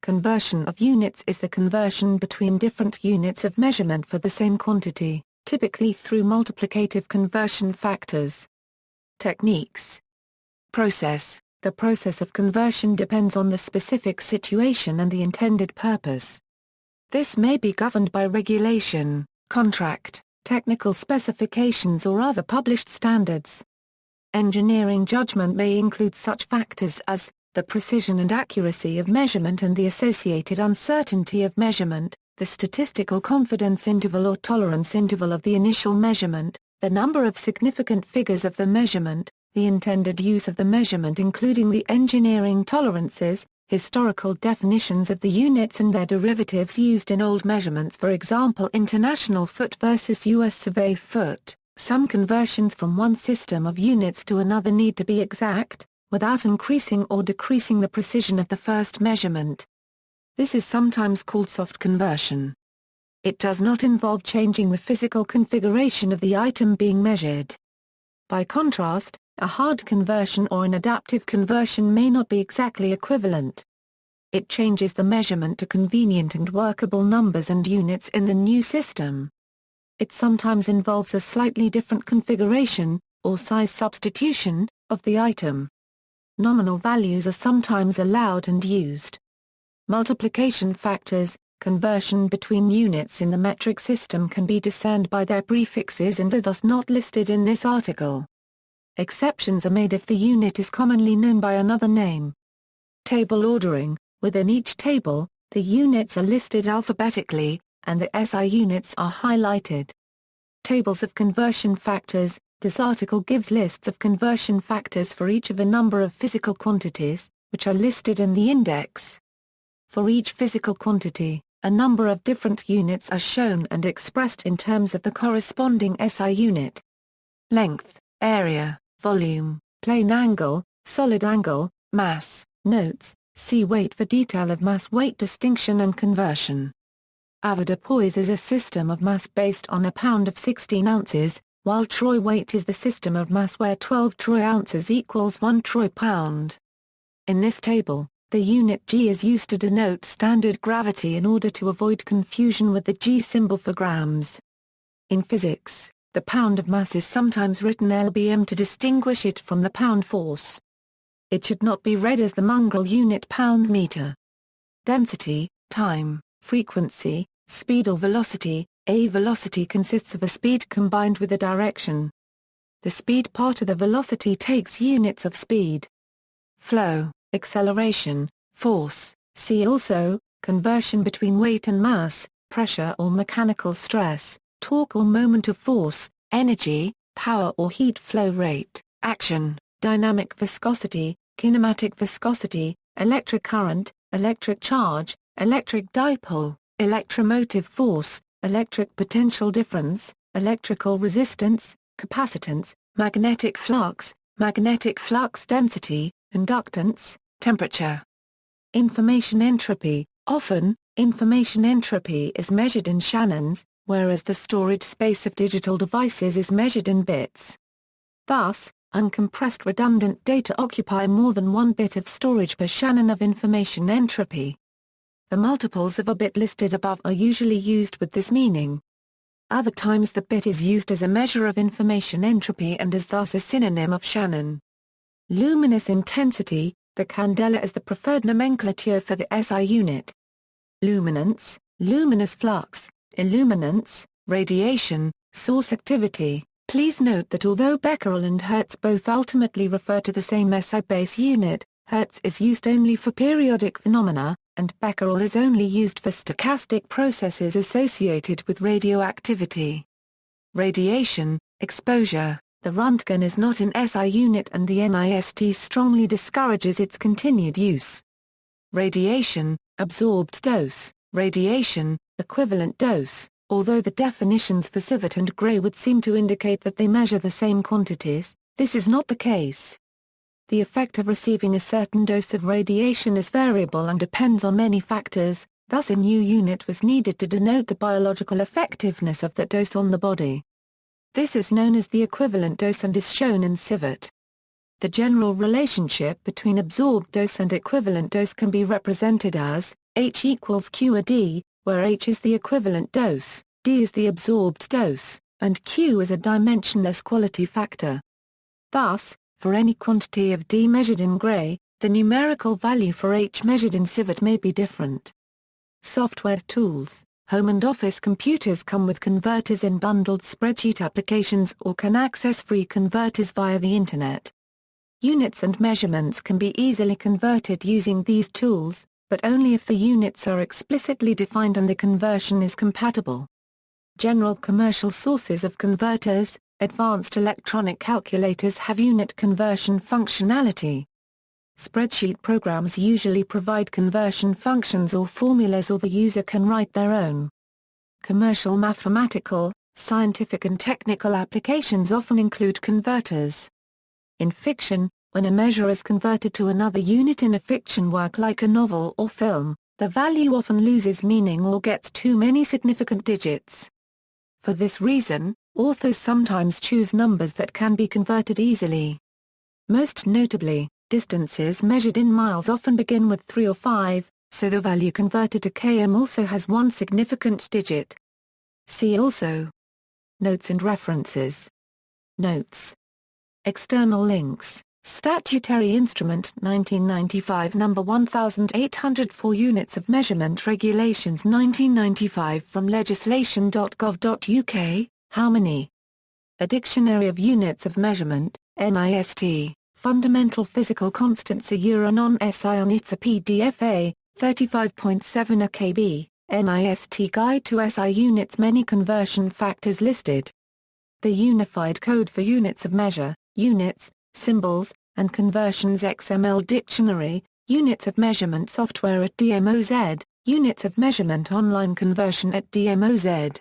Conversion of units is the conversion between different units of measurement for the same quantity, typically through multiplicative conversion factors. Techniques. Process. The process of conversion depends on the specific situation and the intended purpose. This may be governed by regulation, contract, technical specifications or other published standards. Engineering judgment may include such factors as the precision and accuracy of measurement and the associated uncertainty of measurement, the statistical confidence interval or tolerance interval of the initial measurement, the number of significant figures of the measurement, the intended use of the measurement including the engineering tolerances, historical definitions of the units and their derivatives used in old measurements, for example International Foot versus U.S. Survey Foot. Some conversions from one system of units to another need to be exact, without increasing or decreasing the precision of the first measurement. This is sometimes called soft conversion. It does not involve changing the physical configuration of the item being measured. By contrast, a hard conversion or an adaptive conversion may not be exactly equivalent. It changes the measurement to convenient and workable numbers and units in the new system. It sometimes involves a slightly different configuration, or size substitution, of the item. Nominal values are sometimes allowed and used. Multiplication factors. Conversion between units in the metric system can be discerned by their prefixes and are thus not listed in this article. Exceptions are made if the unit is commonly known by another name. Table ordering. Within each table, the units are listed alphabetically, and the SI units are highlighted. Tables of conversion factors. This article gives lists of conversion factors for each of a number of physical quantities, which are listed in the index. For each physical quantity, a number of different units are shown and expressed in terms of the corresponding SI unit. Length, area, volume, plane angle, solid angle, mass. Notes, see weight for detail of mass-weight distinction and conversion. Avoirdupois is a system of mass based on a pound of 16 ounces, while troy weight is the system of mass where 12 troy ounces equals 1 troy pound. In this table, the unit G is used to denote standard gravity in order to avoid confusion with the G symbol for grams. In physics, the pound of mass is sometimes written lbm to distinguish it from the pound force. It should not be read as the mongrel unit pound meter. Density, time, frequency, speed or velocity. A velocity consists of a speed combined with a direction. The speed part of the velocity takes units of speed. Flow, acceleration, force. See also, conversion between weight and mass, pressure or mechanical stress, torque or moment of force, energy, power or heat flow rate, action, dynamic viscosity, kinematic viscosity, electric current, electric charge, electric dipole, electromotive force, electric potential difference, electrical resistance, capacitance, magnetic flux density, inductance, temperature. Information entropy. Often, information entropy is measured in Shannons, whereas the storage space of digital devices is measured in bits. Thus, uncompressed redundant data occupy more than 1 bit of storage per Shannon of information entropy. The multiples of a bit listed above are usually used with this meaning. Other times the bit is used as a measure of information entropy and is thus a synonym of Shannon. Luminous intensity. The candela is the preferred nomenclature for the SI unit. Luminance, luminous flux, illuminance, radiation, source activity. Please note that although becquerel and Hertz both ultimately refer to the same SI base unit, Hertz is used only for periodic phenomena, and becquerel is only used for stochastic processes associated with radioactivity. Radiation, exposure. The Röntgen is not an SI unit and the NIST strongly discourages its continued use. Radiation, absorbed dose, radiation, equivalent dose. Although the definitions for Civet and Gray would seem to indicate that they measure the same quantities, this is not the case. The effect of receiving a certain dose of radiation is variable and depends on many factors, thus a new unit was needed to denote the biological effectiveness of that dose on the body. This is known as the equivalent dose and is shown in Civet. The general relationship between absorbed dose and equivalent dose can be represented as H equals Q/D, where H is the equivalent dose, D is the absorbed dose, and Q is a dimensionless quality factor. Thus, for any quantity of D measured in gray, the numerical value for H measured in civet may be different. Software tools. Home and office computers come with converters in bundled spreadsheet applications or can access free converters via the Internet. Units and measurements can be easily converted using these tools, but only if the units are explicitly defined and the conversion is compatible. General commercial sources of converters. Advanced electronic calculators have unit conversion functionality. Spreadsheet programs usually provide conversion functions or formulas, or the user can write their own. Commercial mathematical, scientific and technical applications often include converters. In fiction, when a measure is converted to another unit in a fiction work like a novel or film, the value often loses meaning or gets too many significant digits. For this reason, authors sometimes choose numbers that can be converted easily. Most notably, distances measured in miles often begin with 3 or 5, so the value converted to km also has one significant digit. See also: Notes and references. Notes. External links. Statutory Instrument 1995 No. 1804 Units of Measurement Regulations 1995 from legislation.gov.uk, How many? A Dictionary of Units of Measurement, NIST, Fundamental Physical Constants a non-SI on ITSA PDF 35.7 a KB, NIST Guide to SI Units. Many conversion factors listed. The Unified Code for Units of Measure, Units, Symbols, and Conversions XML Dictionary, Units of Measurement Software at DMOZ, Units of Measurement Online Conversion at DMOZ.